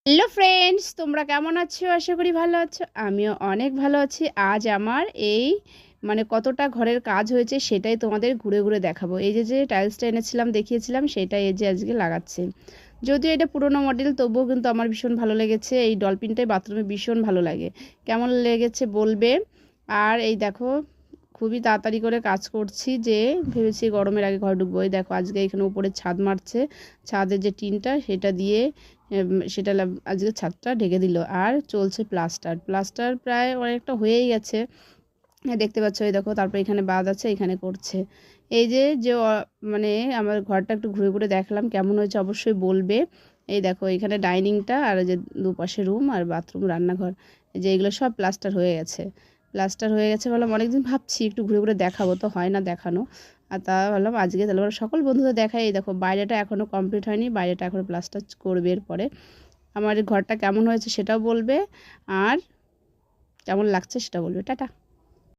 Hello friends, তোমরা কেমন আছো? আশা করি ভালো আছো। আমিও অনেক ভালো আছি। আজ আমার এই কতটা ঘরের কাজ হয়েছে সেটাই তোমাদের ঘুরে ঘুরে দেখাবো। এই যে টাইলসটা এনেছিলাম, দেখিয়েছিলাম, সেটাই এই যে আজকে লাগাচ্ছি। যদিও এটা পুরোনো মডেল, তবুও কিন্তু আমার ভীষণ ভালো লেগেছে। এই ডলফিনটাই বাথরুমে ভীষণ ভালো লাগে। কেমন লেগেছে বলবে। আর এই দেখো, খুবই তাড়াতাড়ি করে কাজ করছি, যে ভেবেছি গরমের আগে ঘর ঢুকবো। এই দেখো, আজকে এখানে উপরে ছাদ মারছে। ছাদের যে টিনটা সেটা দিয়ে সেটা আজকে ছাদটা ঢেকে দিল। আর চলছে প্লাস্টার। প্লাস্টার প্রায় অনেকটা হয়েই গেছে, দেখতে পাচ্ছ। এই দেখো, তারপর এখানে বাদ আছে, এখানে করছে। এই যে যে মানে আমার ঘরটা একটু ঘুরে ঘুরে দেখলাম, কেমন হয়েছে অবশ্যই বলবে। এই দেখো, এখানে ডাইনিংটা, আর যে দুপাশে রুম আর বাথরুম, রান্নাঘর, এই যে এগুলো সব প্লাস্টার হয়ে গেছে। প্লাস্টার হয়ে গেছে বললাম, অনেকদিন ভাবছি একটু ঘুরে ঘুরে দেখাবো, তো হয় না দেখানো। আর তা ভাবলাম আজকে তাহলে সকল বন্ধুদের দেখাই। এই দেখো, বাইরেটা এখনও কমপ্লিট হয়নি, বাইরেটা এখনও প্লাস্টার করবে। এরপরে আমার ঘরটা কেমন হয়েছে সেটাও বলবে, আর কেমন লাগছে সেটা বলবে। টাটা।